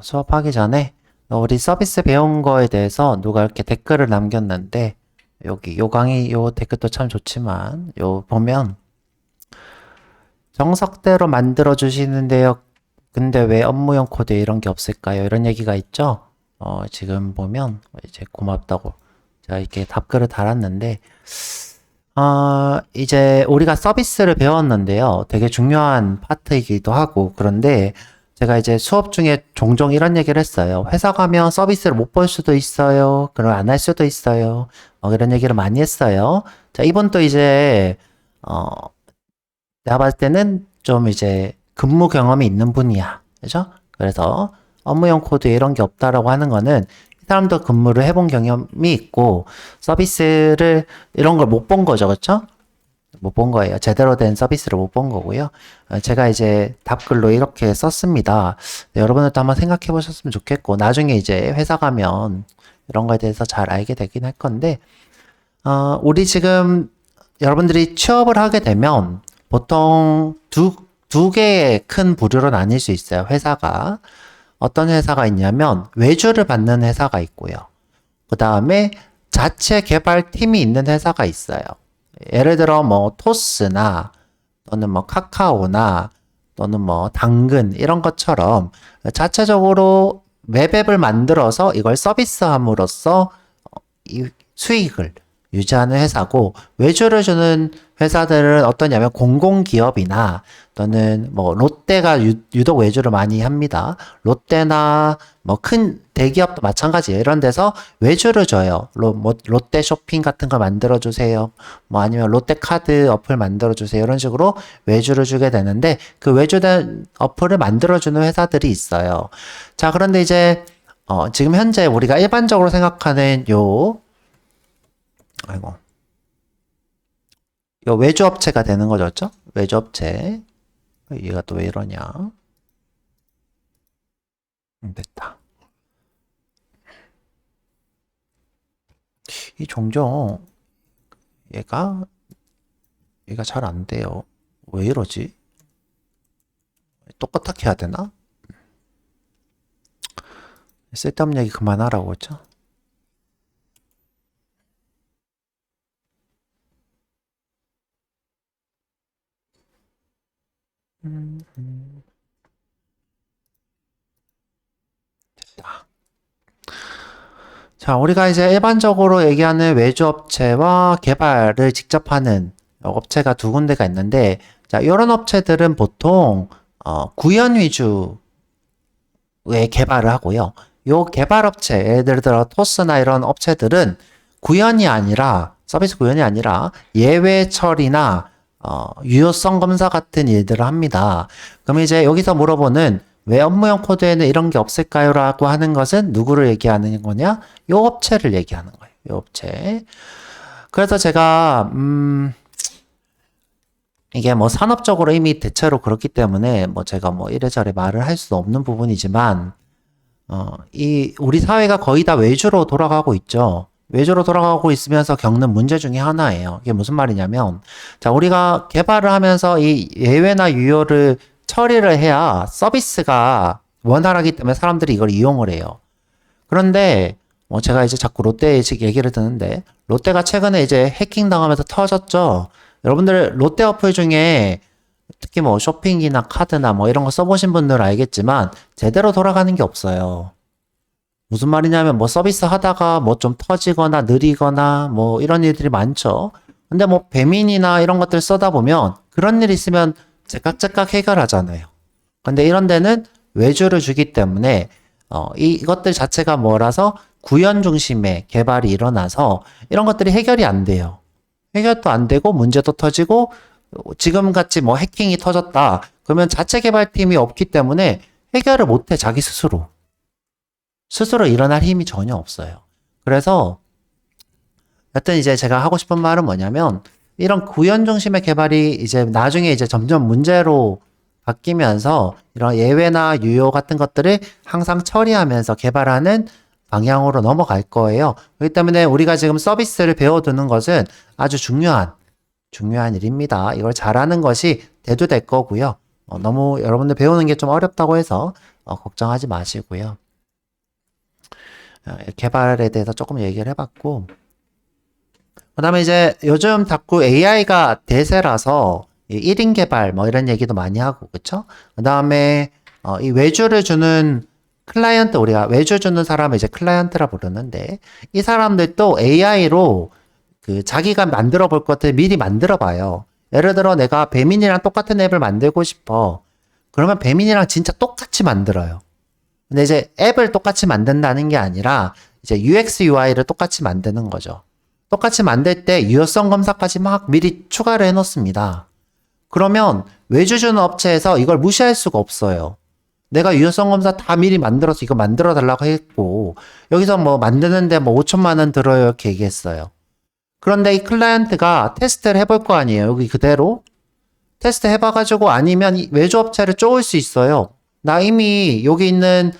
수업하기 전에 우리 서비스 배운 거에 대해서 누가 이렇게 댓글을 남겼는데 여기 요 강의 요 댓글도 참 좋지만 요 보면 정석대로 만들어 주시는데요. 근데 왜 업무용 코드에 이런 게 없을까요? 이런 얘기가 있죠. 지금 보면 이제 고맙다고 제가 이렇게 답글을 달았는데 이제 우리가 서비스를 배웠는데요. 되게 중요한 파트이기도 하고 그런데 제가 이제 수업 중에 종종 이런 얘기를 했어요. 회사 가면 서비스를 못 볼 수도 있어요. 그럼 안 할 수도 있어요. 이런 얘기를 많이 했어요. 자, 이번도 이제 내가 봤을 때는 좀 이제 근무 경험이 있는 분이야. 그죠? 그래서 업무용 코드 이런 게 없다라고 하는 거는 이 사람도 근무를 해본 경험이 있고 서비스를 이런 걸 못 본 거죠. 그렇죠? 못 본 거예요. 제대로 된 서비스를 못 본 거고요. 제가 이제 답글로 이렇게 썼습니다. 네, 여러분들도 한번 생각해 보셨으면 좋겠고 나중에 이제 회사 가면 이런 거에 대해서 잘 알게 되긴 할 건데 우리 지금 여러분들이 취업을 하게 되면 보통 두 개의 큰 부류로 나뉠 수 있어요. 회사가. 어떤 회사가 있냐면 외주를 받는 회사가 있고요. 그 다음에 자체 개발팀이 있는 회사가 있어요. 예를 들어 뭐 토스나 또는 뭐 카카오나 또는 뭐 당근 이런 것처럼 자체적으로 웹앱을 만들어서 이걸 서비스함으로써 이 수익을 유지하는 회사고 외주를 주는 회사들은 어떠냐면 공공기업이나 또는 뭐 롯데가 유독 외주를 많이 합니다. 롯데나 뭐 큰 대기업도 마찬가지예요. 이런 데서 외주를 줘요. 뭐 롯데 쇼핑 같은 걸 만들어 주세요. 뭐 아니면 롯데 카드 어플 만들어 주세요. 이런 식으로 외주를 주게 되는데 그 외주된 어플을 만들어 주는 회사들이 있어요. 자, 그런데 이제 지금 현재 우리가 일반적으로 생각하는 요 외주업체가 되는 거죠, 그렇죠? 외주업체. 얘가 또 왜 이러냐? 됐다. 이 종종 얘가 잘 안 돼요. 왜 이러지? 똑같게 해야 되나? 쓸데없는 얘기 그만하라고, 그렇죠? 됐다. 자, 우리가 이제 일반적으로 얘기하는 외주업체와 개발을 직접 하는 업체가 두 군데가 있는데, 자, 이런 업체들은 보통 구현 위주의 개발을 하고요. 요 개발업체, 예를 들어 토스나 이런 업체들은 구현이 아니라 서비스 구현이 아니라 예외 처리나 유효성 검사 같은 일들을 합니다. 그럼 이제 여기서 물어보는 왜 업무용 코드에는 이런 게 없을까요? 라고 하는 것은 누구를 얘기하는 거냐? 요 업체를 얘기하는 거예요. 요 업체. 그래서 제가 이게 뭐 산업적으로 이미 대체로 그렇기 때문에 뭐 제가 뭐 이래저래 말을 할 수 없는 부분이지만 우리 사회가 거의 다 외주로 돌아가고 있죠. 외주로 돌아가고 있으면서 겪는 문제 중에 하나예요. 이게 무슨 말이냐면, 자, 우리가 개발을 하면서 이 예외나 유효를 처리를 해야 서비스가 원활하기 때문에 사람들이 이걸 이용을 해요. 그런데, 뭐 제가 이제 자꾸 롯데 얘기를 듣는데, 롯데가 최근에 이제 해킹 당하면서 터졌죠. 여러분들 롯데 어플 중에 특히 뭐 쇼핑이나 카드나 뭐 이런 거 써보신 분들은 알겠지만 제대로 돌아가는 게 없어요. 무슨 말이냐면 뭐 서비스 하다가 뭐 좀 터지거나 느리거나 뭐 이런 일들이 많죠. 근데 뭐 배민이나 이런 것들 써다 보면 그런 일 있으면 제깍제깍 해결하잖아요. 근데 이런 데는 외주를 주기 때문에 이것들 자체가 뭐라서 구현 중심의 개발이 일어나서 이런 것들이 해결이 안 돼요. 해결도 안 되고 문제도 터지고 지금같이 뭐 해킹이 터졌다. 그러면 자체 개발팀이 없기 때문에 해결을 못해 자기 스스로. 스스로 일어날 힘이 전혀 없어요. 그래서 여튼 이제 제가 하고 싶은 말은 뭐냐면 이런 구현 중심의 개발이 이제 나중에 이제 점점 문제로 바뀌면서 이런 예외나 유효 같은 것들을 항상 처리하면서 개발하는 방향으로 넘어갈 거예요. 그렇기 때문에 우리가 지금 서비스를 배워두는 것은 아주 중요한 일입니다. 이걸 잘하는 것이 대두될 거고요. 너무 여러분들 배우는 게 좀 어렵다고 해서 걱정하지 마시고요. 개발에 대해서 조금 얘기를 해봤고, 그 다음에 이제 요즘 자꾸 AI가 대세라서 1인 개발 뭐 이런 얘기도 많이 하고, 그쵸? 그 다음에 이 외주를 주는 클라이언트, 우리가 외주 주는 사람을 이제 클라이언트라 부르는데, 이 사람들도 AI로 그 자기가 만들어 볼 것들 미리 만들어 봐요. 예를 들어 내가 배민이랑 똑같은 앱을 만들고 싶어. 그러면 배민이랑 진짜 똑같이 만들어요. 근데 이제 앱을 똑같이 만든다는 게 아니라 이제 UX, UI를 똑같이 만드는 거죠. 똑같이 만들 때 유효성 검사까지 막 미리 추가를 해놓습니다. 그러면 외주 주는 업체에서 이걸 무시할 수가 없어요. 내가 유효성 검사 다 미리 만들어서 이거 만들어 달라고 했고, 여기서 뭐 만드는데 뭐 5천만 원 들어요 이렇게 얘기했어요. 그런데 이 클라이언트가 테스트를 해볼 거 아니에요. 여기 그대로 테스트 해봐가지고 아니면 이 외주업체를 쪼을 수 있어요. 나 이미 여기 있는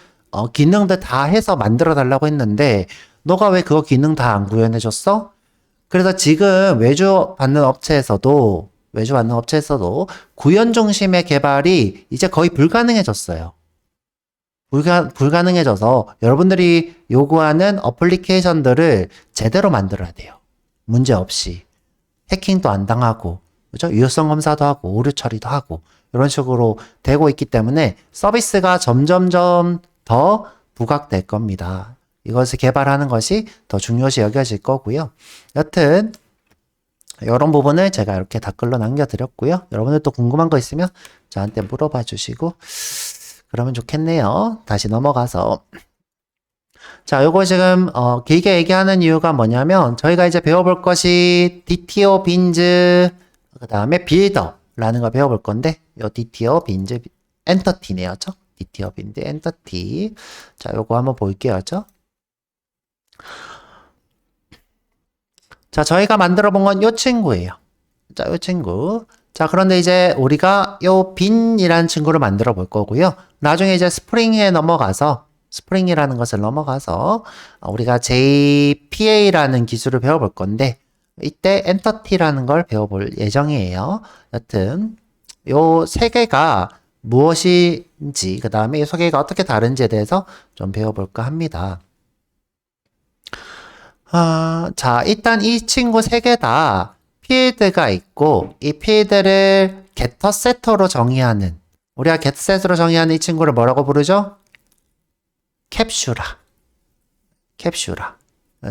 기능들 다 해서 만들어 달라고 했는데 너가 왜 그거 기능 다 안 구현해줬어? 그래서 지금 외주 받는 업체에서도 구현 중심의 개발이 이제 거의 불가능해졌어요. 불가능해져서 여러분들이 요구하는 어플리케이션들을 제대로 만들어야 돼요. 문제 없이. 해킹도 안 당하고, 그죠? 유효성 검사도 하고, 오류 처리도 하고, 이런 식으로 되고 있기 때문에 서비스가 점점점 더 부각될 겁니다. 이것을 개발하는 것이 더 중요시 여겨질 거고요. 여튼, 이런 부분을 제가 이렇게 댓글로 남겨드렸고요. 여러분들 또 궁금한 거 있으면 저한테 물어봐 주시고, 그러면 좋겠네요. 다시 넘어가서. 자, 요거 지금, 길게 얘기하는 이유가 뭐냐면, 저희가 이제 배워볼 것이 DTO, 빈즈, 그 다음에 빌더라는 걸 배워볼 건데, 요 DTO, 빈즈, 엔터티네요. 죠? DTO, 빈즈, 엔터티. 자, 요거 한번 볼게요. 죠? 자, 저희가 만들어 본 건 요 친구예요. 자, 요 친구. 자, 그런데 이제 우리가 요 빈이라는 친구를 만들어 볼 거고요. 나중에 이제 스프링이라는 것을 넘어가서 우리가 JPA라는 기술을 배워볼 건데 이때 엔터티라는 걸 배워볼 예정이에요. 여튼 요 세 개가 무엇인지 그 다음에 이 세 개가 어떻게 다른지에 대해서 좀 배워볼까 합니다. 자, 일단 이 친구 세 개 다 필드가 있고 이 필드를 getter, setter로 정의하는 우리가 get, set으로 정의하는 이 친구를 뭐라고 부르죠? 캡슐화.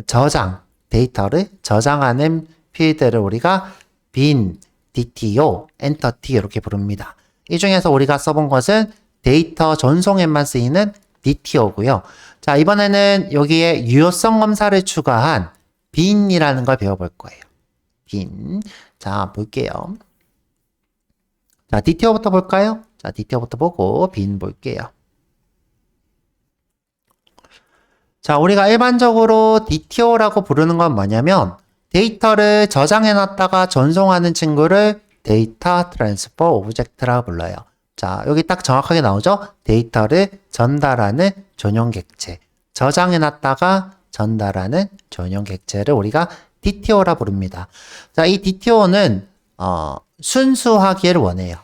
저장, 데이터를 저장하는 필드를 우리가 bin, DTO, entity 이렇게 부릅니다. 이 중에서 우리가 써본 것은 데이터 전송에만 쓰이는 DTO고요. 자, 이번에는 여기에 유효성 검사를 추가한 bin이라는 걸 배워볼 거예요. bin. 자, 볼게요. 자, DTO부터 볼까요? 자, DTO부터 보고 bin 볼게요. 자, 우리가 일반적으로 DTO라고 부르는 건 뭐냐면 데이터를 저장해놨다가 전송하는 친구를 데이터 트랜스퍼 오브젝트라고 불러요. 자, 여기 딱 정확하게 나오죠? 데이터를 전달하는 전용 객체. 저장해놨다가 전달하는 전용 객체를 우리가 DTO라 부릅니다. 자, 이 DTO는 순수하기를 원해요.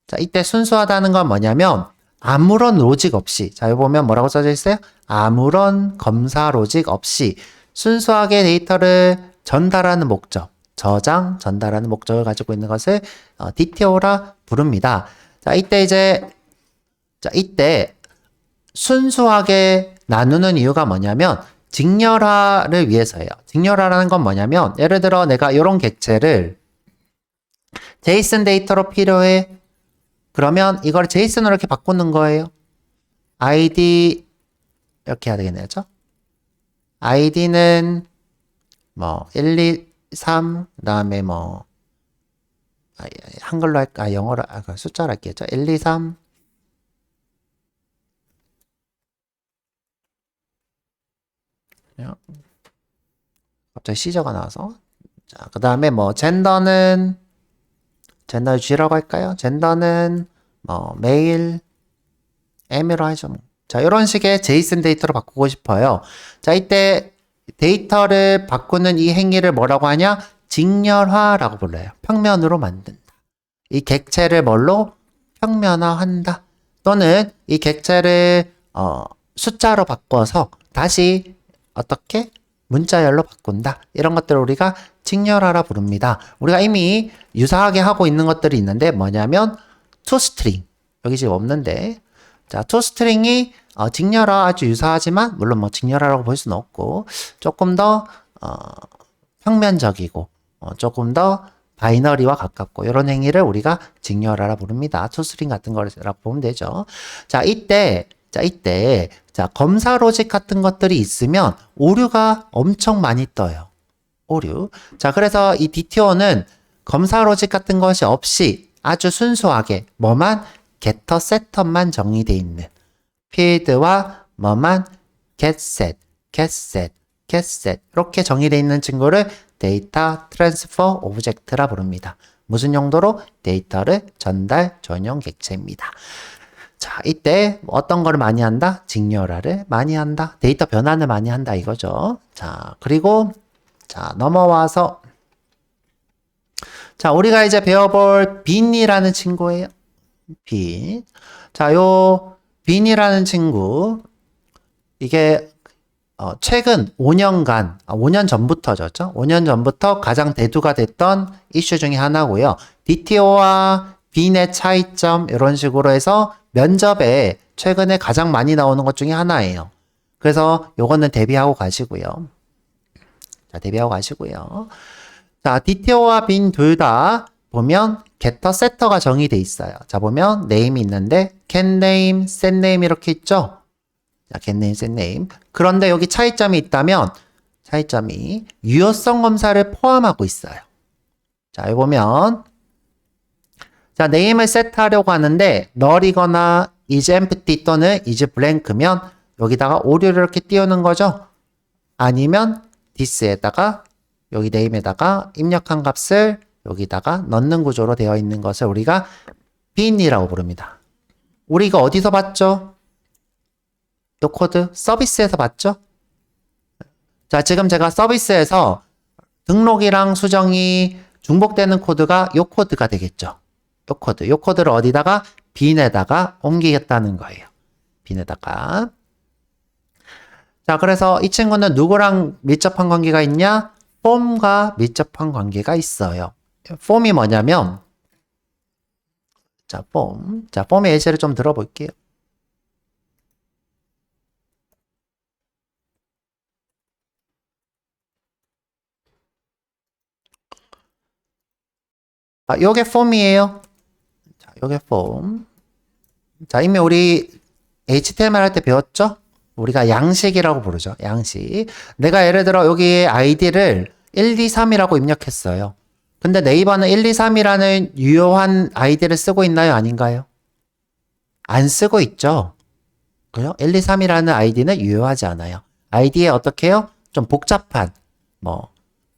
자, 이때 순수하다는 건 뭐냐면 아무런 로직 없이, 자, 여기 보면 뭐라고 써져 있어요? 아무런 검사 로직 없이 순수하게 데이터를 전달하는 목적, 전달하는 목적을 가지고 있는 것을 DTO라 부릅니다. 자, 이때 순수하게 나누는 이유가 뭐냐면 직렬화를 위해서예요. 직렬화라는 건 뭐냐면 예를 들어 내가 이런 객체를 제이슨 데이터로 필요해. 그러면 이걸 제이슨으로 이렇게 바꾸는 거예요. ID 이렇게 해야 되겠네요. 그렇죠? ID는 뭐 1, 2, 3 그다음에 뭐 한글로 할까? 영어로 숫자로 할게요. 1, 2, 3 갑자기 시저가 나와서 자, 그 다음에 뭐 젠더를 G라고 할까요? 젠더는 뭐 메일 M으로 하죠. 자, 이런 식의 제이슨 데이터로 바꾸고 싶어요. 자, 이때 데이터를 바꾸는 이 행위를 뭐라고 하냐? 직렬화라고 불러요. 평면으로 만든다. 이 객체를 뭘로? 평면화한다. 또는 이 객체를 숫자로 바꿔서 다시 어떻게 문자열로 바꾼다. 이런 것들을 우리가 직렬하라 부릅니다. 우리가 이미 유사하게 하고 있는 것들이 있는데 뭐냐면 toString. 여기 지금 없는데 자, toString이 직렬화 아주 유사하지만 물론 뭐 직렬화라고 볼 수는 없고 조금 더 평면적이고 조금 더 바이너리와 가깝고 이런 행위를 우리가 직렬화라 부릅니다. toString 같은 거라고 보면 되죠. 자, 이때 검사 로직 같은 것들이 있으면 오류가 엄청 많이 떠요. 오류. 자, 그래서 이 DTO는 검사 로직 같은 것이 없이 아주 순수하게 뭐만 getter, setter만 정의되어 있는 필드와 뭐만 getSet, getSet, getSet 이렇게 정의되어 있는 친구를 데이터 트랜스퍼 오브젝트라 부릅니다. 무슨 용도로? 데이터를 전달 전용 객체입니다. 자, 이때 어떤 거를 많이 한다? 직렬화를 많이 한다. 데이터 변환을 많이 한다 이거죠. 자, 그리고 자, 넘어와서 자, 우리가 이제 배워볼 빈이라는 친구예요. 빈. 자, 요 빈이라는 친구 이게 최근 5년간, 5년 전부터죠. 5년 전부터 가장 대두가 됐던 이슈 중에 하나고요. DTO와 빈의 차이점 이런 식으로 해서 면접에 최근에 가장 많이 나오는 것 중에 하나예요. 그래서 요거는 대비하고 가시고요. 자, 대비하고 가시고요. 자, DTO와 빈 둘 다 보면 getter, setter가 정의돼 있어요. 자, 보면 name이 있는데 can name, set name 이렇게 있죠. 자, get name, set name. 그런데 여기 차이점이 있다면 차이점이 유효성 검사를 포함하고 있어요. 자, 여기 보면 자, name을 세트하려고 하는데 null이거나 is empty 또는 is blank면 여기다가 오류를 이렇게 띄우는 거죠. 아니면 this에다가 여기 name에다가 입력한 값을 여기다가 넣는 구조로 되어 있는 것을 우리가 bin이라고 부릅니다. 우리가 어디서 봤죠? 이 코드 서비스에서 봤죠? 자, 지금 제가 서비스에서 등록이랑 수정이 중복되는 코드가 이 코드가 되겠죠. 이 코드를 어디다가 bin에다가 옮기겠다는 거예요. bin에다가. 자, 그래서 이 친구는 누구랑 밀접한 관계가 있냐? 폼과 밀접한 관계가 있어요. 폼이 뭐냐면 자, 폼의 예시를 좀 들어볼게요. 요게 폼이에요. 자, 요게 폼. 자, 이미 우리 HTML 할 때 배웠죠? 우리가 양식이라고 부르죠. 양식. 내가 예를 들어 여기에 아이디를 1, 2, 3이라고 입력했어요. 근데 네이버는 1, 2, 3이라는 유효한 아이디를 쓰고 있나요? 아닌가요? 안 쓰고 있죠. 그죠? 1, 2, 3이라는 아이디는 유효하지 않아요. 아이디에 어떻게 해요? 좀 복잡한 뭐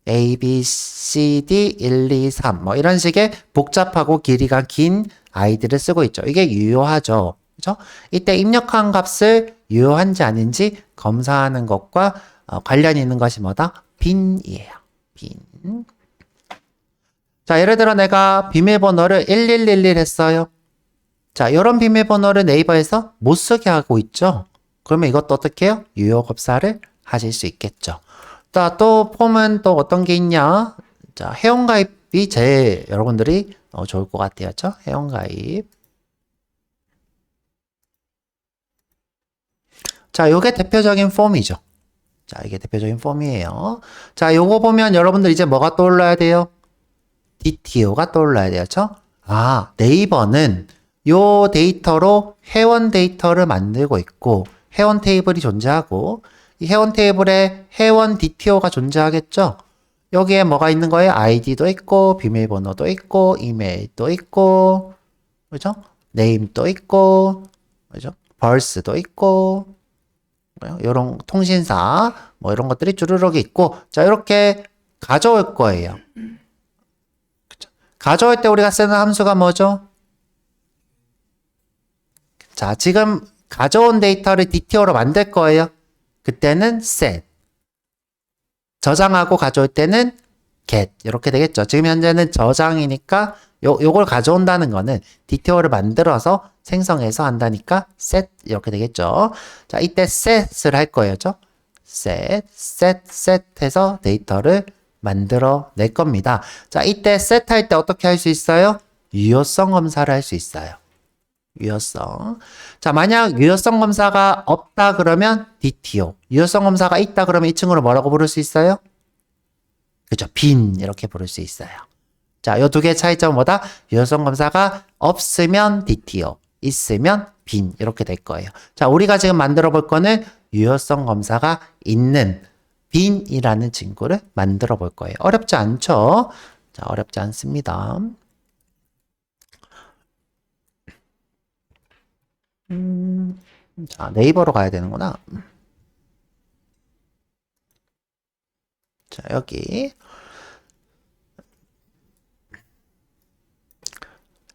A, B, C, D, 1, 2, 3 뭐 이런 식의 복잡하고 길이가 긴 아이디를 쓰고 있죠. 이게 유효하죠. 그죠? 이때 입력한 값을 유효한지 아닌지 검사하는 것과 관련 있는 것이 뭐다? bin이에요. bin. 자, 예를 들어 내가 비밀번호를 1111 했어요. 자, 이런 비밀번호를 네이버에서 못 쓰게 하고 있죠. 그러면 이것도 어떻게 해요? 유효 검사를 하실 수 있겠죠. 자, 또 폼은 또 어떤 게 있냐? 자, 회원가입이 제일 여러분들이 좋을 것 같아요. 그렇죠? 회원가입. 자, 요게 대표적인 폼이죠. 자, 이게 대표적인 폼이에요. 자, 요거 보면 여러분들 이제 뭐가 떠올라야 돼요? DTO가 떠올라야 돼요. 그렇죠? 아, 네이버는 요 데이터로 회원 데이터를 만들고 있고 회원 테이블이 존재하고 이 회원 테이블에 회원 DTO가 존재하겠죠? 여기에 뭐가 있는 거예요? 아이디도 있고 비밀번호도 있고 이메일도 있고 그죠? 네임도 있고 그죠? 벌스도 있고 이런 통신사 뭐 이런 것들이 주르륵 있고 자 이렇게 가져올 거예요. 그쵸? 가져올 때 우리가 쓰는 함수가 뭐죠? 자, 지금 가져온 데이터를 DTO로 만들 거예요. 그때는 set. 저장하고 가져올 때는 get 이렇게 되겠죠. 지금 현재는 저장이니까 요걸 가져온다는 거는 디테일을 만들어서 생성해서 한다니까 set 이렇게 되겠죠. 자, 이때 set을 할 거예요. set 해서 데이터를 만들어 낼 겁니다. 자, 이때 set 할 때 어떻게 할 수 있어요? 유효성 검사를 할 수 있어요. 유효성. 자, 만약 유효성 검사가 없다 그러면 DTO. 유효성 검사가 있다 그러면 이 친구를 뭐라고 부를 수 있어요? 그죠? 빈 이렇게 부를 수 있어요. 자, 요 두 개의 차이점은 뭐다? 유효성 검사가 없으면 DTO, 있으면 빈 이렇게 될 거예요. 자, 우리가 지금 만들어 볼 거는 유효성 검사가 있는 빈이라는 친구를 만들어 볼 거예요. 어렵지 않죠? 자, 어렵지 않습니다. 자, 네이버로 가야 되는구나. 자, 여기.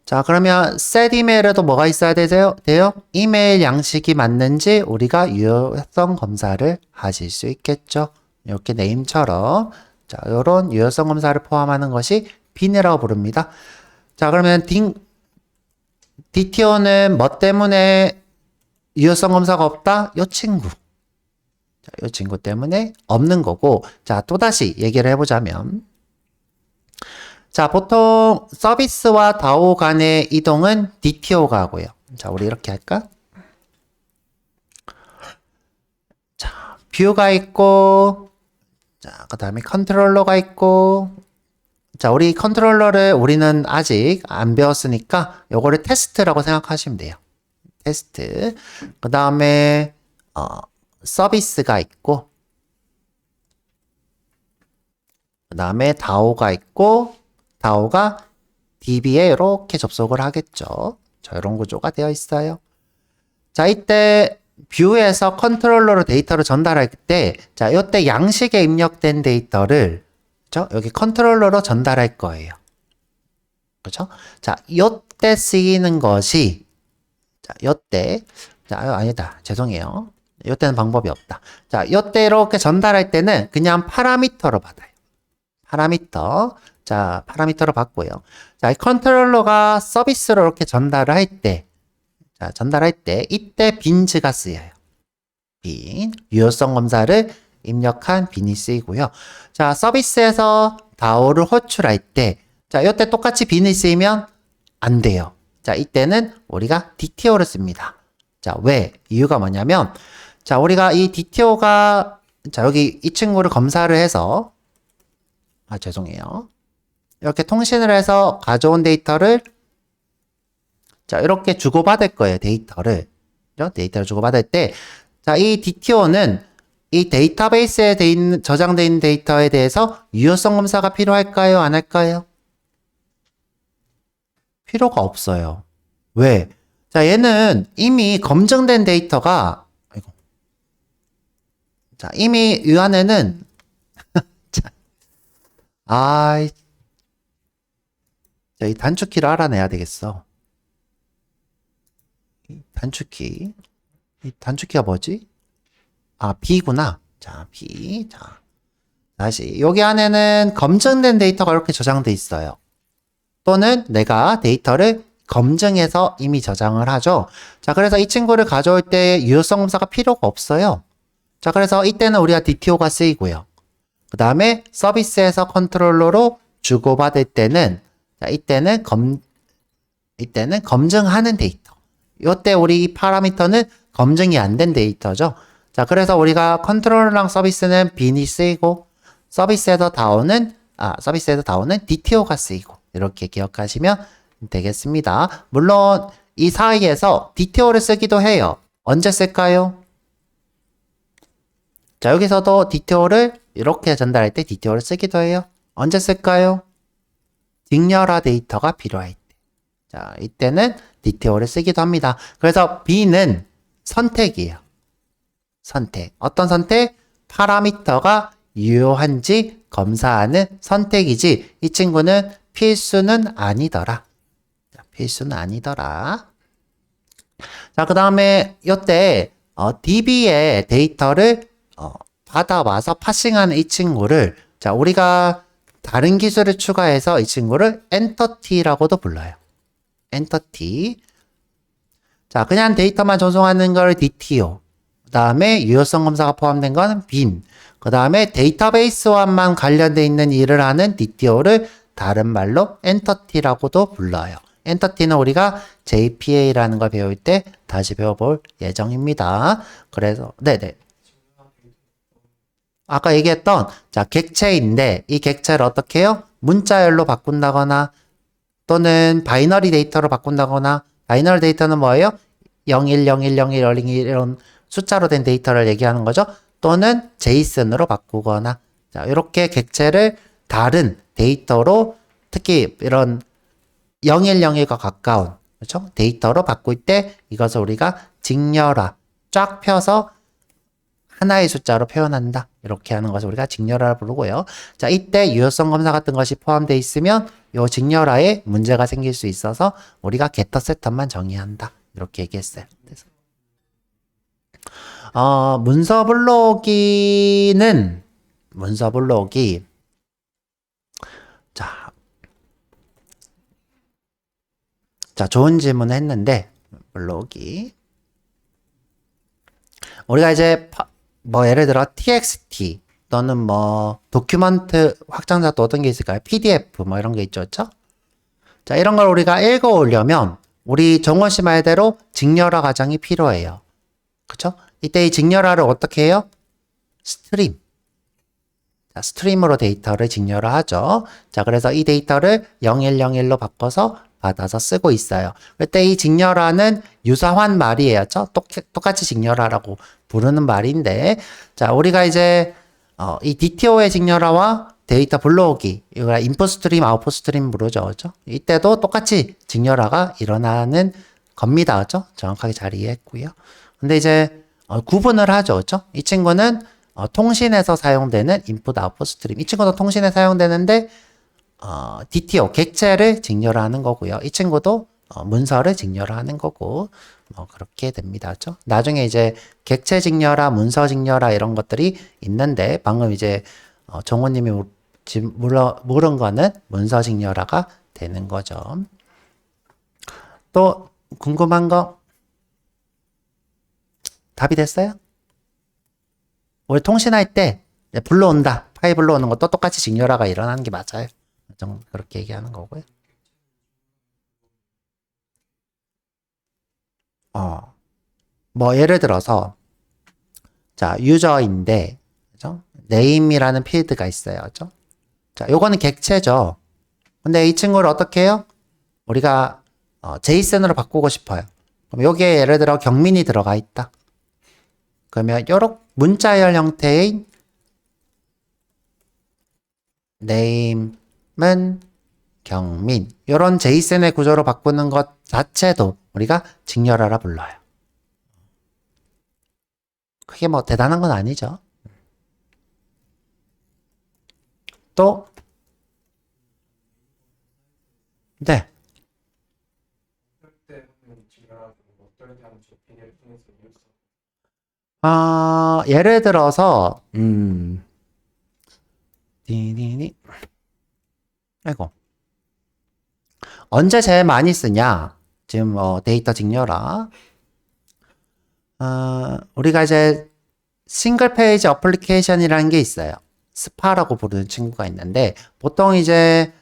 자, 그러면 set 이메일에도 뭐가 있어야 돼요? 이메일 양식이 맞는지 우리가 유효성 검사를 하실 수 있겠죠. 이렇게 네임처럼. 자, 요런 유효성 검사를 포함하는 것이 빈이라고 부릅니다. 자, 그러면 DTO는 뭐 때문에 유효성 검사가 없다? 요 친구. 자, 요 친구 때문에 없는 거고. 자, 또다시 얘기를 해보자면. 자, 보통 서비스와 DAO 간의 이동은 DTO가 하고요. 자, 우리 이렇게 할까? 자, 뷰가 있고, 자, 그 다음에 컨트롤러가 있고, 자, 우리 컨트롤러를 우리는 아직 안 배웠으니까 요거를 테스트라고 생각하시면 돼요. 테스트. 그 다음에, 서비스가 있고, 그 다음에 DAO가 있고, DAO가 DB에 이렇게 접속을 하겠죠. 자, 이런 구조가 되어 있어요. 자, 이때 뷰에서 컨트롤러로 데이터를 전달할 때, 자, 이때 양식에 입력된 데이터를, 그죠? 여기 컨트롤러로 전달할 거예요. 그죠? 자, 이때 쓰이는 것이, 자, 이때, 자, 아니다. 죄송해요. 이때는 방법이 없다. 자, 이때 이렇게 전달할 때는 그냥 파라미터로 받아요. 파라미터. 자, 파라미터로 받고요. 자, 이 컨트롤러가 서비스로 이렇게 전달을 할 때, 자, 전달할 때, 이때 빈즈가 쓰여요. 빈. 유효성 검사를 입력한 빈이 쓰이고요. 자, 서비스에서 DAO를 호출할 때, 자, 이때 똑같이 빈이 쓰이면 안 돼요. 자, 이때는 우리가 DTO를 씁니다. 자, 왜? 이유가 뭐냐면, 자, 우리가 이 DTO가, 자, 여기 이 친구를 검사를 해서, 죄송해요. 이렇게 통신을 해서 가져온 데이터를 자, 이렇게 주고받을 거예요. 데이터를. 그죠? 데이터를 주고받을 때 자, 이 DTO는 이 데이터베이스에 저장되어 있는 데이터에 대해서 유효성 검사가 필요할까요? 안 할까요? 필요가 없어요. 왜? 자, 얘는 이미 검증된 데이터가 아이고. 자, 이미 이 안에는 자, 이 단축키를 알아내야 되겠어. 이 단축키가 뭐지? B구나. 자, B. 자, 다시. 여기 안에는 검증된 데이터가 이렇게 저장돼 있어요. 또는 내가 데이터를 검증해서 이미 저장을 하죠. 자, 그래서 이 친구를 가져올 때 유효성 검사가 필요가 없어요. 자, 그래서 이때는 우리가 DTO가 쓰이고요. 그 다음에 서비스에서 컨트롤러로 주고받을 때는 자, 이때는 검증하는 데이터. 이때 우리 이 파라미터는 검증이 안 된 데이터죠. 자, 그래서 우리가 컨트롤러랑 서비스는 빈이 쓰이고, 서비스에서 DAO는 DTO가 쓰이고, 이렇게 기억하시면 되겠습니다. 물론, 이 사이에서 DTO를 쓰기도 해요. 언제 쓸까요? 자, 여기서도 DTO를 이렇게 전달할 때 DTO를 쓰기도 해요. 언제 쓸까요? 빅렬화 데이터가 필요할 때. 자, 이때는 DTO를 쓰기도 합니다. 그래서 B는 선택이에요. 선택. 어떤 선택? 파라미터가 유효한지 검사하는 선택이지, 이 친구는 필수는 아니더라. 자, 필수는 아니더라. 자, 그 다음에 이때 DB의 데이터를 받아와서 파싱하는 이 친구를 자, 우리가 다른 기술을 추가해서 이 친구를 엔터티라고도 불러요. 엔터티. 자, 그냥 데이터만 전송하는 걸 DTO. 그 다음에 유효성 검사가 포함된 건 빈. 그 다음에 데이터베이스와만 관련돼 있는 일을 하는 DTO를 다른 말로 엔터티라고도 불러요. 엔터티는 우리가 JPA라는 걸 배울 때 다시 배워볼 예정입니다. 그래서, 네네. 아까 얘기했던, 자, 객체인데, 이 객체를 어떻게 해요? 문자열로 바꾼다거나, 또는 바이너리 데이터로 바꾼다거나, 바이너리 데이터는 뭐예요? 01010101 이런 숫자로 된 데이터를 얘기하는 거죠. 또는 제이슨으로 바꾸거나, 자, 이렇게 객체를 다른 데이터로, 특히 이런 0101과 가까운, 그렇죠? 데이터로 바꿀 때 이것을 우리가 직렬화, 쫙 펴서 하나의 숫자로 표현한다. 이렇게 하는 것을 우리가 직렬화를 부르고요. 자, 이때 유효성 검사 같은 것이 포함되어 있으면 이 직렬화에 문제가 생길 수 있어서 우리가 게터 세터만 정의한다. 이렇게 얘기했어요. 그래서 문서 불러오기 자, 좋은 질문을 했는데 불러오기 우리가 이제 뭐 예를 들어 txt 또는 뭐 도큐먼트 확장자 또 어떤 게 있을까요? pdf 뭐 이런 게 있죠, 그렇죠? 자, 이런 걸 우리가 읽어 오려면 우리 정원 씨 말대로 직렬화 과정이 필요해요. 그렇죠? 이때 이 직렬화를 어떻게 해요? 스트림. 자, 스트림으로 데이터를 직렬화 하죠. 자, 그래서 이 데이터를 0101로 바꿔서 받아서 쓰고 있어요. 그때 이 직렬화는 유사한 말이에요. 똑같이 직렬화라고 부르는 말인데, 자, 우리가 이제 이 DTO의 직렬화와 데이터 불러오기, 이거 인풋 스트림, 아웃풋 스트림 부르죠, 그렇죠? 이때도 똑같이 직렬화가 일어나는 겁니다, 그렇죠? 정확하게 잘 이해했고요. 근데 이제 구분을 하죠, 그렇죠? 이 친구는 통신에서 사용되는 인풋, 아웃풋 스트림. 이 친구도 통신에 사용되는데 DTO, 객체를 직렬화하는 거고요. 이 친구도 문서를 직렬화하는 거고, 뭐 그렇게 됩니다. 그렇죠? 나중에 이제 객체 직렬화, 문서 직렬화 이런 것들이 있는데 방금 이제 정호님이 물은 거는 문서 직렬화가 되는 거죠. 또 궁금한 거 답이 됐어요? 우리 통신할 때 불러온다, 파일 불러오는 것도 똑같이 직렬화가 일어나는 게 맞아요. 그렇게 얘기하는 거고요. 뭐 예를 들어서 자, 유저인데 그죠? name이라는 필드가 있어요. 그죠? 자, 요거는 객체죠. 근데 이 친구를 어떻게 해요? 우리가 제이슨으로 바꾸고 싶어요. 그럼 여기에 예를 들어 경민이 들어가 있다. 그러면 요렇게 문자열 형태의 name은 경민, 요런 제이슨의 구조로 바꾸는 것 자체도 우리가 직렬화라 불러요. 그게 뭐 대단한 건 아니죠. 또 네. 예를 들어서 아이고, 언제 제일 많이 쓰냐? 지금 데이터 직렬화. 우리가 이제 싱글 페이지 어플리케이션이라는 게 있어요. 스파라고 부르는 친구가 있는데 보통 이제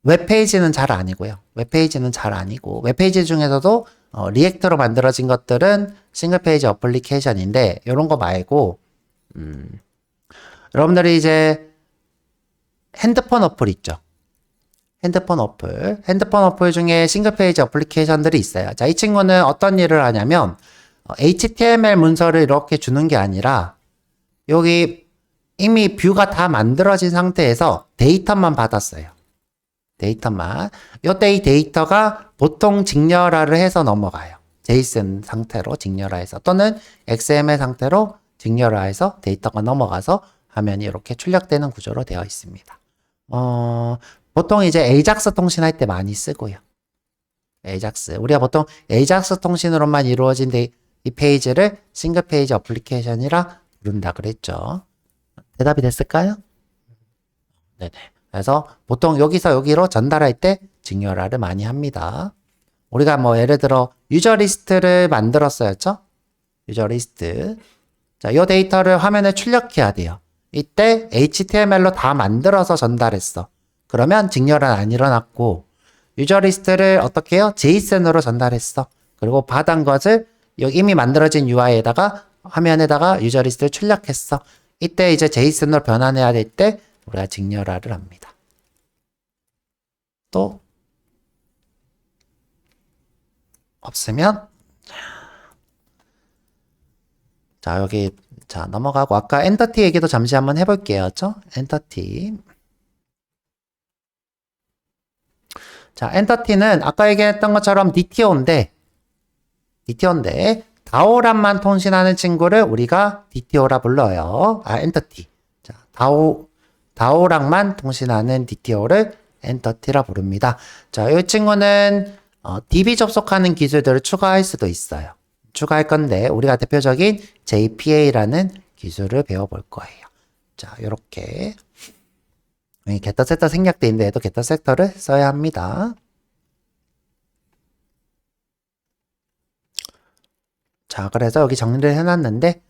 웹페이지는 잘 아니고요. 웹페이지는 잘 아니고 웹페이지 중에서도 리액터로 만들어진 것들은 싱글 페이지 어플리케이션인데 이런 거 말고 여러분들이 이제 핸드폰 어플 있죠. 핸드폰 어플 중에 싱글 페이지 어플리케이션들이 있어요. 자, 이 친구는 어떤 일을 하냐면 HTML 문서를 이렇게 주는 게 아니라 여기 이미 뷰가 다 만들어진 상태에서 데이터만 받았어요. 데이터만. 이때 이 데이터가 보통 직렬화를 해서 넘어가요. 제이슨 상태로 직렬화해서 또는 XML 상태로 직렬화해서 데이터가 넘어가서 화면이 이렇게 출력되는 구조로 되어 있습니다. 보통 이제 AJAX 통신할 때 많이 쓰고요. AJAX. 우리가 보통 AJAX 통신으로만 이루어진 이 페이지를 싱글 페이지 어플리케이션이라 부른다 그랬죠. 대답이 됐을까요? 네네. 그래서 보통 여기서 여기로 전달할 때 직렬화를 많이 합니다. 우리가 뭐 예를 들어 유저 리스트를 만들었어였죠? 유저 리스트. 자, 이 데이터를 화면에 출력해야 돼요. 이때 HTML로 다 만들어서 전달했어. 그러면 직렬화는 안 일어났고 유저 리스트를 어떻게 해요? JSON으로 전달했어. 그리고 받은 것을 여기 이미 만들어진 UI에다가 화면에다가 유저 리스트를 출력했어. 이때 이제 JSON으로 변환해야 될 때 우리가 직렬화를 합니다. 또 없으면 자 여기 자 넘어가고 아까 엔터티 얘기도 잠시 한번 해볼게요. 엔터티. 자 엔터티는 아까 얘기했던 것처럼 DTO인데 다오란만 통신하는 친구를 우리가 DTO라 불러요. 엔터티. 자 다오랑만 통신하는 DTO를 엔터티라 부릅니다. 자, 이 친구는 DB 접속하는 기술들을 추가할 수도 있어요. 추가할 건데 우리가 대표적인 JPA라는 기술을 배워볼 거예요. 자, 요렇게 게터 세터 생략돼 있는데 얘도 게터 세터를 써야 합니다. 자, 그래서 여기 정리를 해놨는데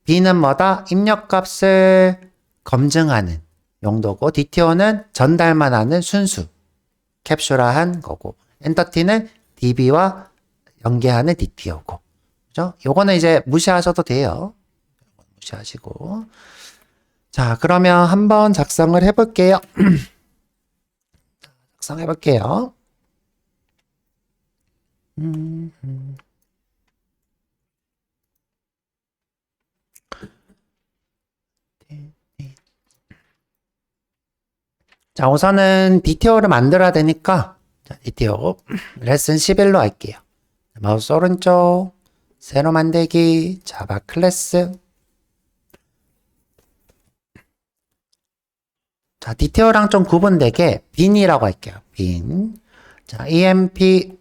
B는 뭐다? 입력값을 검증하는 용도고 DTO는 전달만 하는 순수 캡슐화한 거고 엔터티는 DB와 연계하는 DTO고 그죠? 요거는 이제 무시하셔도 돼요. 무시하시고 자 그러면 한번 작성을 해볼게요. 작성해볼게요. 자, 우선은 DTO를 만들어야 되니까, 자, DTO, 레슨 11로 할게요. 마우스 오른쪽, 새로 만들기, 자바 클래스. 자, DTO랑 좀 구분되게 빈이라고 할게요. 빈. 자, EMP.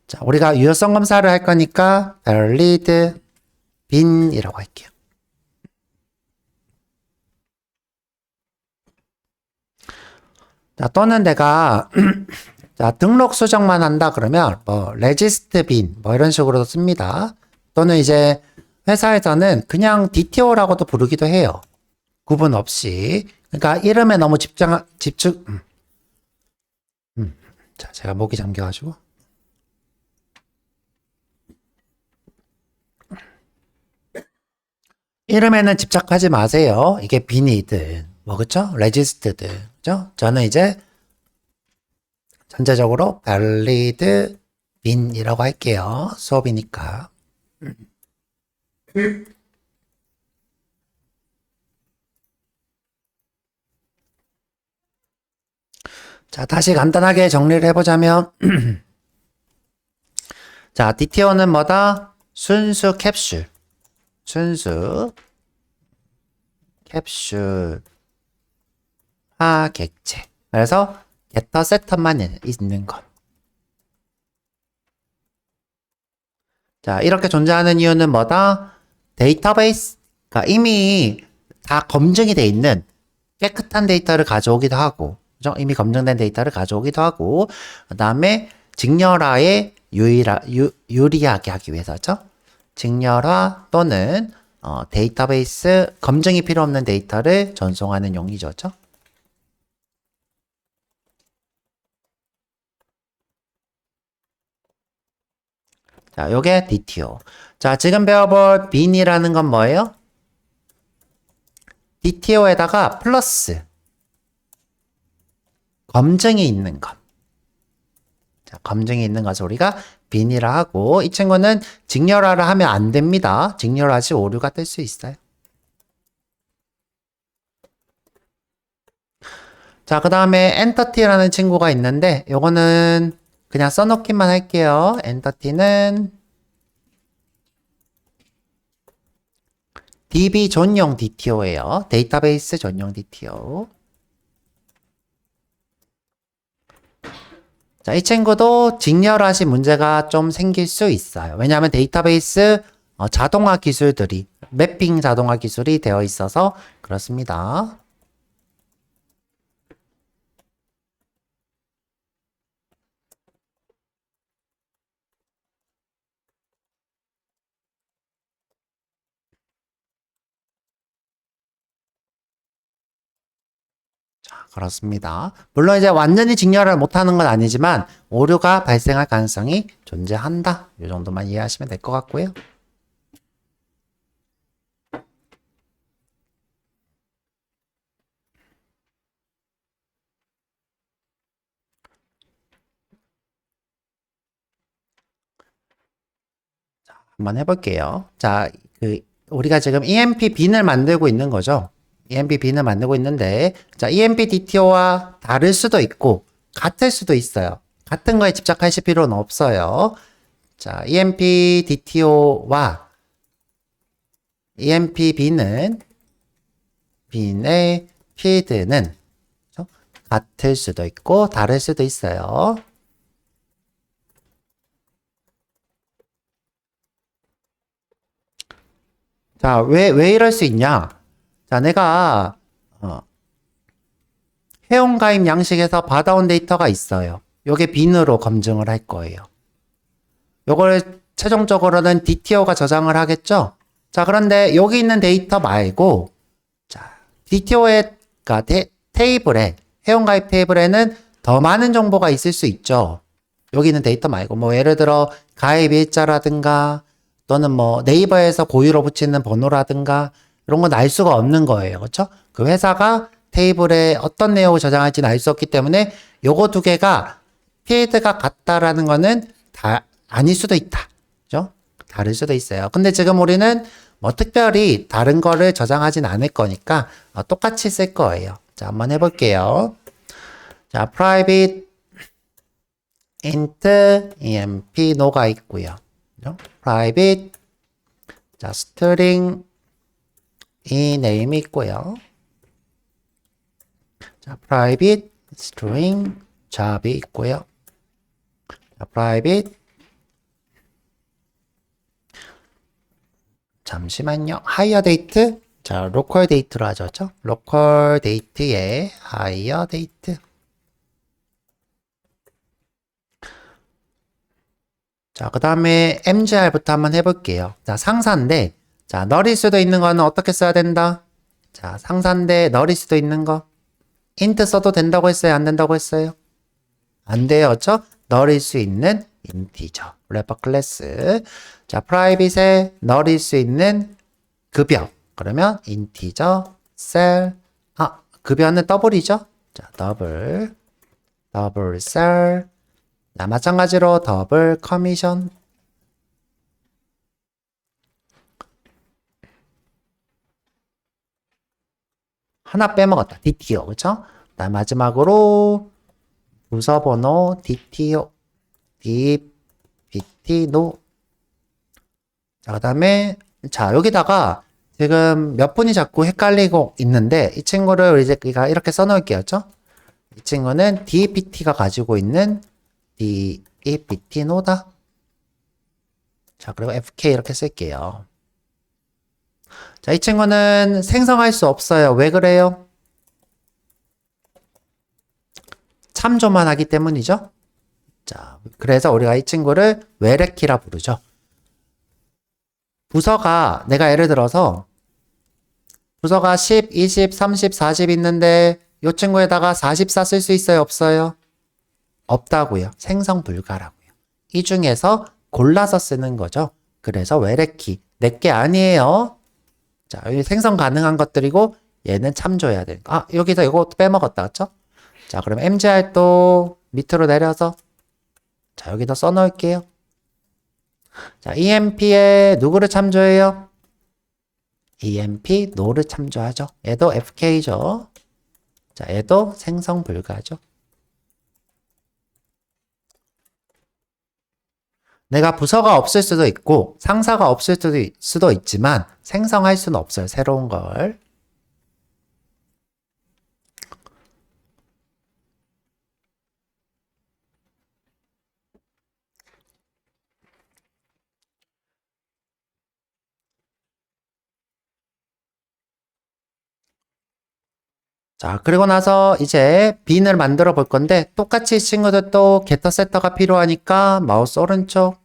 자, 우리가 유효성 검사를 할 거니까, valid 빈이라고 할게요. 자, 또는 내가 자, 등록 수정만 한다 그러면 뭐 레지스트 빈 뭐 이런 식으로도 씁니다. 또는 이제 회사에서는 그냥 DTO라고도 부르기도 해요. 구분 없이. 그러니까 이름에 너무 집중 자, 제가 목이 잠겨가지고 이름에는 집착하지 마세요. 이게 빈이든 뭐 그쵸? 레지스트든 그죠? 저는 이제 전체적으로 valid bin이라고 할게요. 수업이니까. 자, 다시 간단하게 정리를 해보자면 자, DTO는 뭐다? 순수 캡슐. 순수 캡슐 화 객체. 그래서 게터 세터만 있는 것. 자, 이렇게 존재하는 이유는 뭐다? 데이터베이스가 이미 다 검증이 돼 있는 깨끗한 데이터를 가져오기도 하고, 그죠? 이미 검증된 데이터를 가져오기도 하고, 그 다음에 직렬화에 유리하게 하기 위해서죠. 직렬화 또는 데이터베이스 검증이 필요 없는 데이터를 전송하는 용이죠. 자, 요게 DTO. 자, 지금 배워볼 bin이라는 건 뭐예요? DTO에다가 플러스 검증이 있는 것. 자, 검증이 있는 것을 우리가 bin이라 하고 이 친구는 직렬화를 하면 안 됩니다. 직렬화 시 오류가 뜰 수 있어요. 자, 그 다음에 엔터티라는 친구가 있는데 요거는 그냥 써놓기만 할게요. 엔터티는 DB 전용 DTO예요. 데이터베이스 전용 DTO. 자, 이 친구도 직렬화 시 문제가 좀 생길 수 있어요. 왜냐하면 데이터베이스 자동화 기술들이, 매핑 자동화 기술이 되어 있어서 그렇습니다. 그렇습니다. 물론 이제 완전히 직렬을 못하는 건 아니지만 오류가 발생할 가능성이 존재한다. 이 정도만 이해하시면 될 것 같고요. 한번 해볼게요. 자, 우리가 지금 EMP 빈을 만들고 있는 거죠. EMP 빈을 만들고 있는데, 자, EMP DTO와 다를 수도 있고, 같을 수도 있어요. 같은 거에 집착하실 필요는 없어요. 자, EMP DTO와 EMP 빈의 필드는 같을 수도 있고, 다를 수도 있어요. 자, 왜 이럴 수 있냐? 자, 내가, 회원가입 양식에서 받아온 데이터가 있어요. 요게 빈으로 검증을 할 거예요. 요걸 최종적으로는 DTO가 저장을 하겠죠? 자, 그런데 여기 있는 데이터 말고, 자, DTO의, 테이블에, 회원가입 테이블에는 더 많은 정보가 있을 수 있죠. 여기 있는 데이터 말고, 뭐, 예를 들어, 가입 일자라든가, 또는 뭐, 네이버에서 고유로 붙이는 번호라든가, 이런 건 알 수가 없는 거예요. 그렇죠? 그 회사가 테이블에 어떤 내용을 저장할지는 알 수 없기 때문에 요거 두 개가 필드가 같다라는 거는 다 아닐 수도 있다. 그죠? 다를 수도 있어요. 근데 지금 우리는 뭐 특별히 다른 거를 저장하진 않을 거니까 똑같이 쓸 거예요. 자, 한번 해볼게요. 자, private int emp no가 있고요. 그죠? private 자, string 이 name 있고요. 자, private string job이 있고요. 자, private 잠시만요. higher date 자, local date로 하죠. 그렇죠? local date에 higher date 자, 그 다음에 mgr부터 한번 해볼게요. 자, 상사인데 자, 널일 수도 있는 거는 어떻게 써야 된다? 자, 상사인데 널일 수도 있는 거 int 써도 된다고 했어요? 안 된다고 했어요? 안 돼요. 그렇죠? 널일 수 있는 인티저 래퍼 클래스 자, 프라이빗에 널일 수 있는 급여 그러면 인티저 셀 급여는 더블이죠? 자, 더블 셀 마찬가지로 더블 커미션 하나 빼먹었다. DTO 그쵸? 마지막으로 부서 번호 DTO DBT 노 자, 그 다음에 자, 여기다가 지금 몇 분이 자꾸 헷갈리고 있는데 이 친구를 이제 우리가 이렇게 써놓을게요. 이 친구는 DBT가 가지고 있는 DBT 노다. 자, 그리고 FK 이렇게 쓸게요. 자, 이 친구는 생성할 수 없어요. 왜 그래요? 참조만 하기 때문이죠. 자, 그래서 우리가 이 친구를 외래키라 부르죠. 부서가 내가 예를 들어서 부서가 10, 20, 30, 40 있는데 이 친구에다가 44 쓸 수 있어요? 없어요? 없다고요. 생성 불가라고요. 이 중에서 골라서 쓰는 거죠. 그래서 외래키 내게 아니에요. 자, 여기 생성 가능한 것들이고 얘는 참조해야 되는 거. 여기서 이거 빼먹었다. 그쵸? 자, 그럼 mgr 또 밑으로 내려서 자, 여기다 써놓을게요. 자, EMP에 누구를 참조해요? EMP 노를 참조하죠. 얘도 FK죠. 자, 얘도 생성 불가죠. 내가 부서가 없을 수도 있고 상사가 없을 수도 있지만 생성할 수는 없어요. 새로운 걸. 자, 그리고 나서 이제 빈을 만들어 볼 건데 똑같이 이 친구들 또 getter setter가 필요하니까 마우스 오른쪽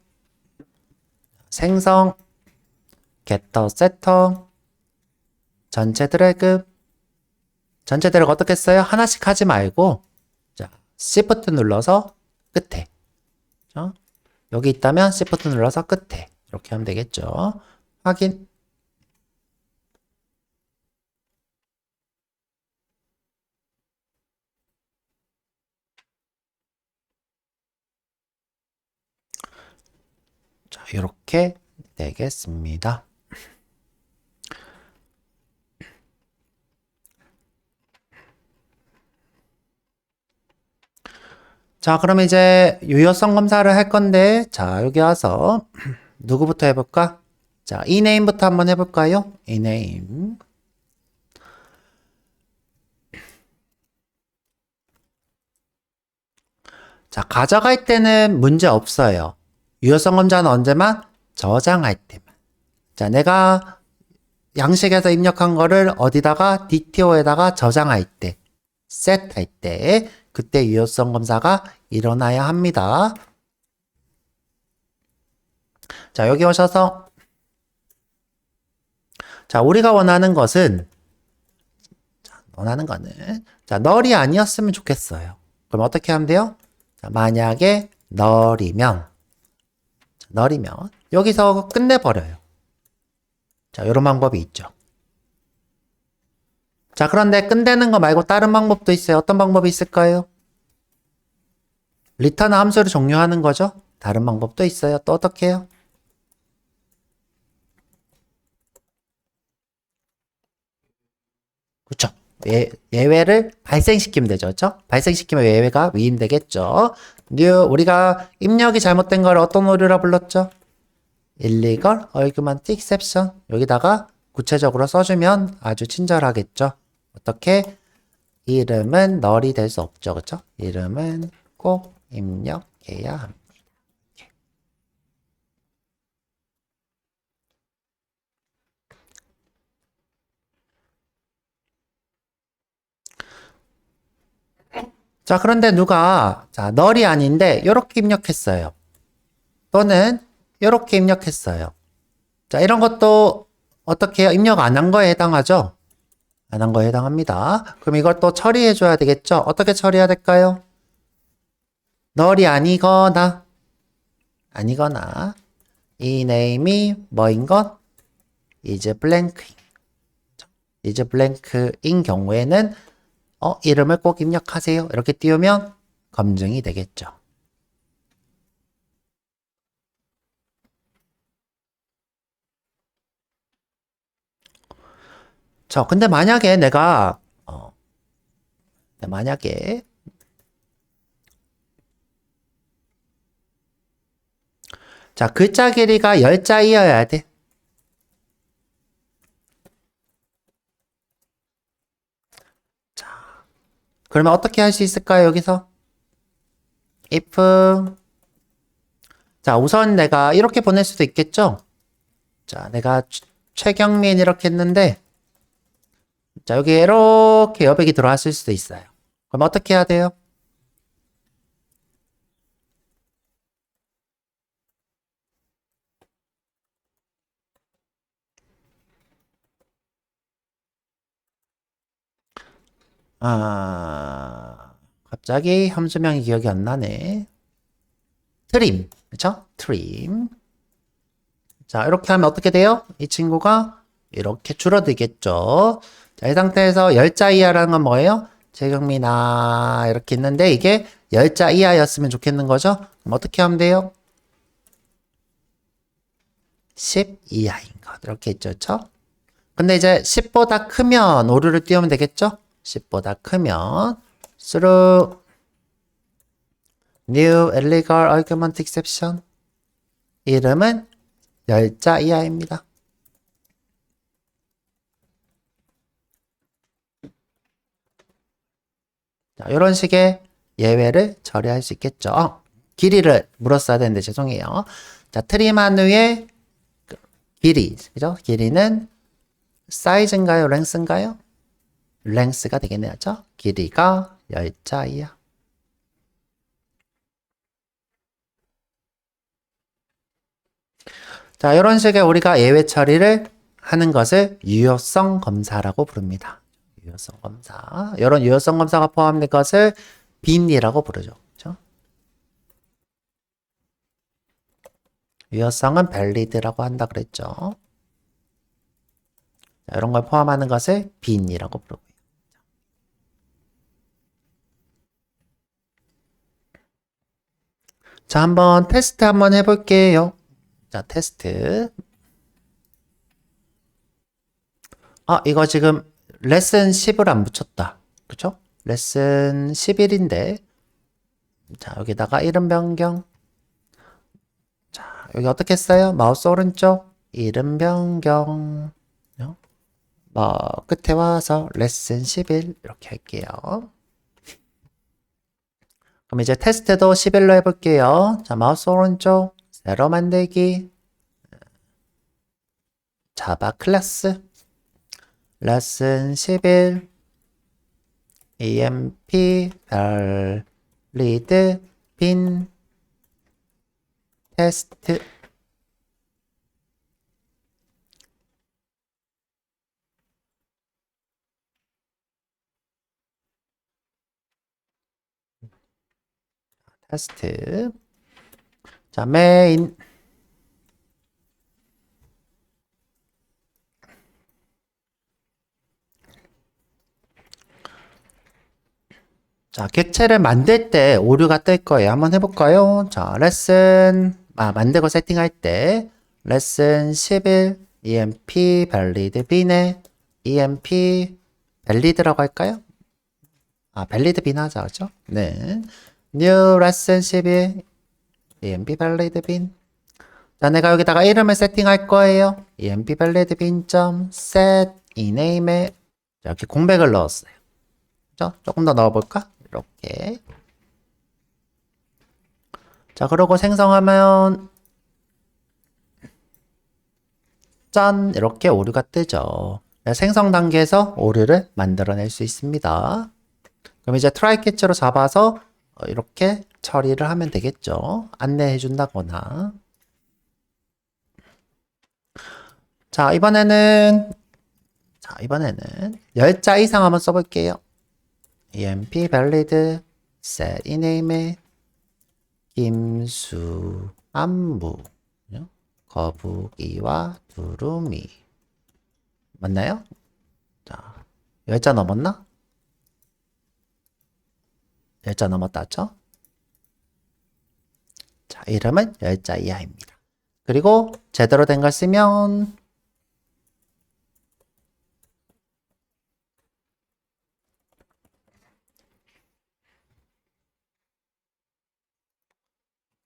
생성 getter setter 전체 드래그 전체 드래그 어떻게 써요? 하나씩 하지 말고 자, Shift 눌러서 끝에 여기 있다면 Shift 눌러서 끝에 이렇게 하면 되겠죠. 확인. 자, 이렇게 되겠습니다. 자, 그럼 이제 유효성 검사를 할 건데, 자, 여기 와서 누구부터 해볼까? 자, eName부터 한번 해볼까요? eName. 자, 가져갈 때는 문제 없어요. 유효성 검사는 언제만? 저장할 때만. 자, 내가 양식에서 입력한 거를 어디다가 DTO에다가 저장할 때, 셋할 때, 그때 유효성 검사가 일어나야 합니다. 자, 여기 오셔서 자, 우리가 원하는 것은 자, 널이 아니었으면 좋겠어요. 그럼 어떻게 하면 돼요? 자, 만약에 널이면 여기서 끝내버려요. 자, 이런 방법이 있죠. 자, 그런데 끝내는 거 말고 다른 방법도 있어요. 어떤 방법이 있을까요? 리턴 함수를 종료하는 거죠. 다른 방법도 있어요. 또 어떻게 해요? 그렇죠. 예외를 발생시키면 되죠. 그렇죠? 발생시키면 예외가 위임되겠죠. new 우리가 입력이 잘못된 걸 어떤 오류라 불렀죠? illegal argument exception 여기다가 구체적으로 써주면 아주 친절하겠죠. 어떻게? 이름은 널이 될 수 없죠. 그렇죠? 이름은 꼭 입력해야 합니다. 자, 그런데 누가 자, 널이 아닌데 이렇게 입력했어요. 또는 이렇게 입력했어요. 자, 이런 것도 어떻게 해요? 입력 안 한 거에 해당하죠? 안 한 거에 해당합니다. 그럼 이걸 또 처리해 줘야 되겠죠? 어떻게 처리해야 될까요? 널이 아니거나 이 name이 뭐인 것? is blank인 경우에는 이름을 꼭 입력하세요. 이렇게 띄우면 검증이 되겠죠. 근데 만약에 내가 자, 글자 길이가 10자이어야 돼. 자, 그러면 어떻게 할 수 있을까요, 여기서? if 자, 우선 내가 이렇게 보낼 수도 있겠죠? 자, 내가 최경민 이렇게 했는데 자, 여기 이렇게 여백이 들어왔을 수도 있어요. 그럼 어떻게 해야 돼요? 갑자기 함수명이 기억이 안 나네. 트림, 그쵸? 트림. 자, 이렇게 하면 어떻게 돼요? 이 친구가 이렇게 줄어들겠죠. 자, 이 상태에서 10자 이하라는 건 뭐예요? 최경민아 이렇게 있는데 이게 10자 이하였으면 좋겠는 거죠? 그럼 어떻게 하면 돼요? 10 이하인 것 이렇게 있죠, 그쵸? 근데 이제 10보다 크면 오류를 띄우면 되겠죠? 10보다 크면 through new illegal argument exception 이름은 10자 이하입니다. 자, 이런 식의 예외를 처리할 수 있겠죠. 길이를 물었어야 되는데 죄송해요. 자, 트림한 후에 길이, 그죠? 길이는 사이즈인가요? 랭스인가요? length가 되겠네요. 그죠? 길이가 열자이야. 자, 이런 식의 우리가 예외 처리를 하는 것을 유효성 검사라고 부릅니다. 유효성 검사. 이런 유효성 검사가 포함된 것을 빈이라고 부르죠. 그렇죠? 유효성은 valid라고 한다 그랬죠. 자, 이런 걸 포함하는 것을 빈이라고 부르고요. 자, 한번 테스트 한번 해볼게요. 자, 테스트. 아, 이거 지금 레슨 10을 안 붙였다. 그쵸? 레슨 11인데. 자, 여기다가 이름 변경. 자, 여기 어떻게 써요? 마우스 오른쪽. 이름 변경. 끝에 와서 레슨 11 이렇게 할게요. 그럼 이제 테스트도 11로 해볼게요. 자, 마우스 오른쪽. 새로 만들기. 자바 클래스. 레슨 11 EMP valid 빈 테스트 테스트 자 메인 자 객체를 만들 때 오류가 뜰 거예요. 한번 해볼까요? 자 레슨 만들고 세팅할 때 레슨 11 EMP valid 빈에 EMP valid라고 할까요? valid 빈 하자 그죠? 네 new lesson 11 EMP valid 빈 자, 내가 여기다가 이름을 세팅할 거예요. EMP valid 빈점 set 이 name에 이렇게 공백을 넣었어요. 그죠? 조금 더 넣어볼까? 이렇게. 자, 그러고 생성하면 짠! 이렇게 오류가 뜨죠. 생성 단계에서 오류를 만들어낼 수 있습니다. 그럼 이제 트라이 캐치로 잡아서 이렇게 처리를 하면 되겠죠. 안내해 준다거나. 자, 이번에는 열자 이상 한번 써볼게요. EMP valid set 이 name에 김수 안무 거북이와 두루미 맞나요? 자, 열자 넘었나? 열자 넘었다죠? 자, 이름은 열자 이하입니다. 그리고 제대로 된 걸 쓰면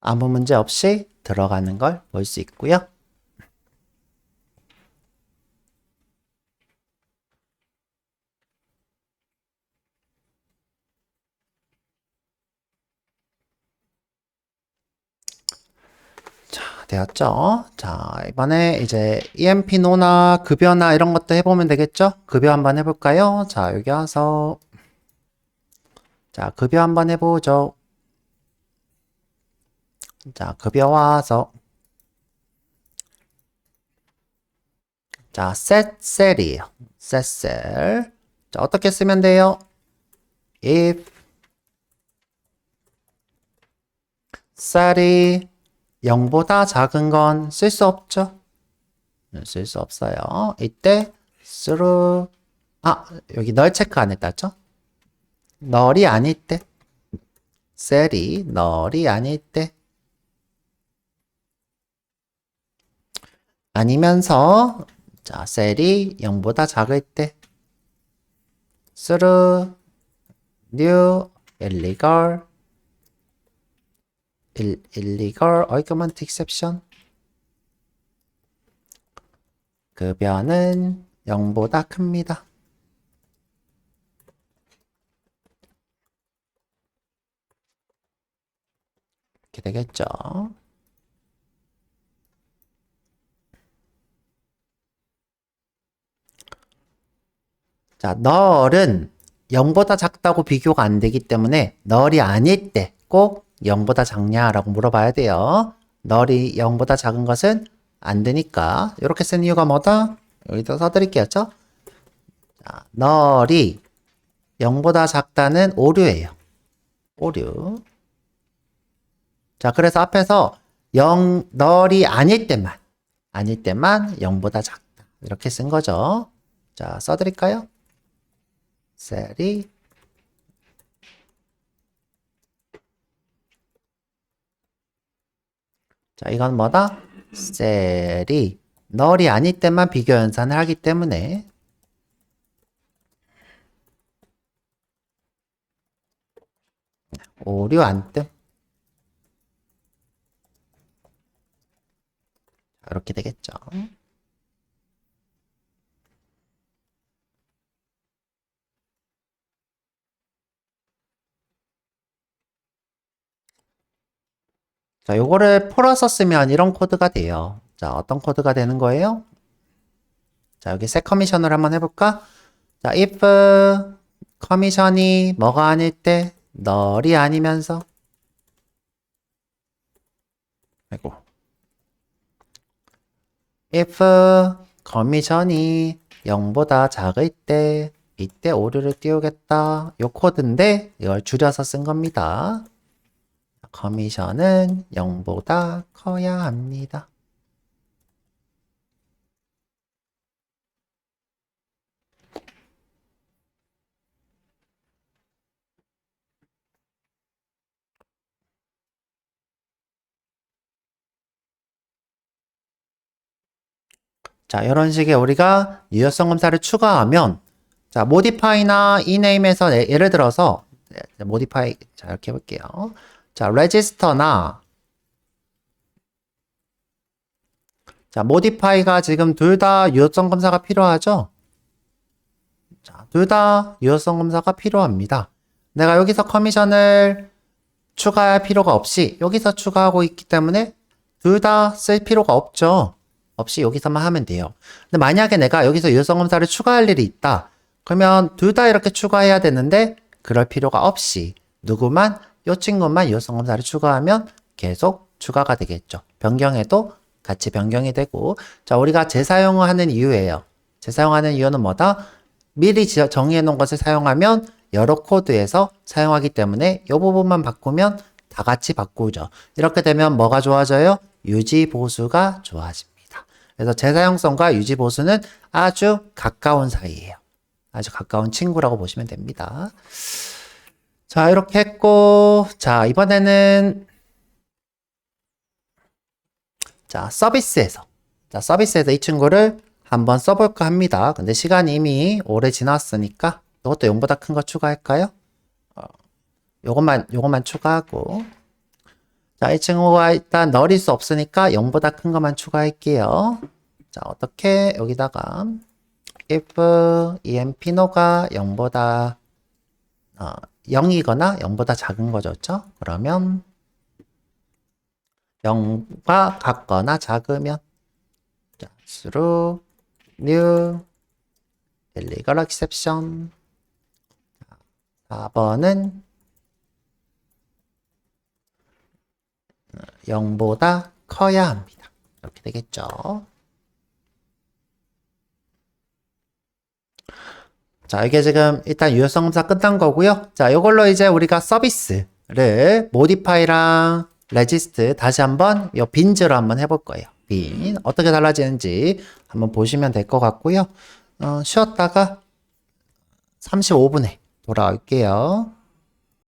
아무 문제 없이 들어가는 걸 볼 수 있고요. 자, 되었죠? 자, 이번에 이제 EMP 노나 급여나 이런 것도 해보면 되겠죠? 급여 한번 해볼까요? 자, 여기 와서 자, 급여 한번 해보죠. 자, 급여 와서 자, set셀이에요. set셀. 자, 어떻게 쓰면 돼요? if 셀이 0보다 작은 건 쓸 수 없죠? 쓸 수 없어요. 이때 through 여기 널 체크 안 했다죠? 널이 아닐 때 셀이 널이 아닐 때 아니면서 자 셀이 0보다 작을 때 through new illegal argument exception 급여는 0보다 큽니다. 이렇게 되겠죠. 자, 널은 0보다 작다고 비교가 안 되기 때문에 널이 아닐 때 꼭 0보다 작냐라고 물어봐야 돼요. 널이 0보다 작은 것은 안 되니까 이렇게 쓴 이유가 뭐다? 여기다 써드릴게요. 자, 널이 0보다 작다는 오류예요. 오류. 자, 그래서 앞에서 널이 아닐 때만 0보다 작다. 이렇게 쓴 거죠. 자, 써드릴까요? 셀이 자, 이건 뭐다? 셀이 널이 아닐 때만 비교 연산을 하기 때문에 오류 안 뜸. 이렇게 되겠죠. 자, 요거를 풀어서 쓰면 이런 코드가 돼요. 자, 어떤 코드가 되는 거예요? 자, 여기 셋 커미션을 한번 해볼까? 자, if 커미션이 뭐가 아닐 때 널이 아니면서 아이고 if 커미션이 0보다 작을 때 이때 오류를 띄우겠다. 요 코드인데 이걸 줄여서 쓴 겁니다. 커미션은 0보다 커야 합니다. 자, 이런 식의 우리가 유효성 검사를 추가하면 자, modify나 ename에서 예를 들어서 modify 자, 이렇게 해볼게요. 자, register나 자, modify가 지금 둘 다 유효성 검사가 필요하죠? 자, 둘 다 유효성 검사가 필요합니다. 내가 여기서 커미션을 추가할 필요가 없이 여기서 추가하고 있기 때문에 둘 다 쓸 필요가 없죠. 없이 여기서만 하면 돼요. 근데 만약에 내가 여기서 유효성 검사를 추가할 일이 있다. 그러면 둘 다 이렇게 추가해야 되는데 그럴 필요가 없이 누구만 요 친구만 유효성 검사를 추가하면 계속 추가가 되겠죠. 변경해도 같이 변경이 되고 자 우리가 재사용하는 이유예요. 재사용하는 이유는 뭐다? 미리 정의해 놓은 것을 사용하면 여러 코드에서 사용하기 때문에 이 부분만 바꾸면 다 같이 바꾸죠. 이렇게 되면 뭐가 좋아져요? 유지 보수가 좋아집니다. 그래서 재사용성과 유지 보수는 아주 가까운 사이예요. 아주 가까운 친구라고 보시면 됩니다. 자, 이렇게 했고, 자, 이번에는, 자, 서비스에서 이 친구를 한번 써볼까 합니다. 근데 시간이 이미 오래 지났으니까, 이것도 0보다 큰 거 추가할까요? 요것만 추가하고. 자, 이 친구가 일단 널일 수 없으니까 0보다 큰 것만 추가할게요. 자, 어떻게, 여기다가, if emp노가 0보다 0이거나 0보다 작은 거죠. 그렇죠? 그러면 0과 같거나 작으면 자, through new illegal exception 4번은 0보다 커야 합니다. 이렇게 되겠죠. 자, 이게 지금 일단 유효성 검사 끝난 거고요. 자, 이걸로 이제 우리가 서비스를 modify랑 resist 다시 한번 요 빈즈로 한번 해볼 거예요. 빈 어떻게 달라지는지 한번 보시면 될 것 같고요. 쉬었다가 35분에 돌아올게요.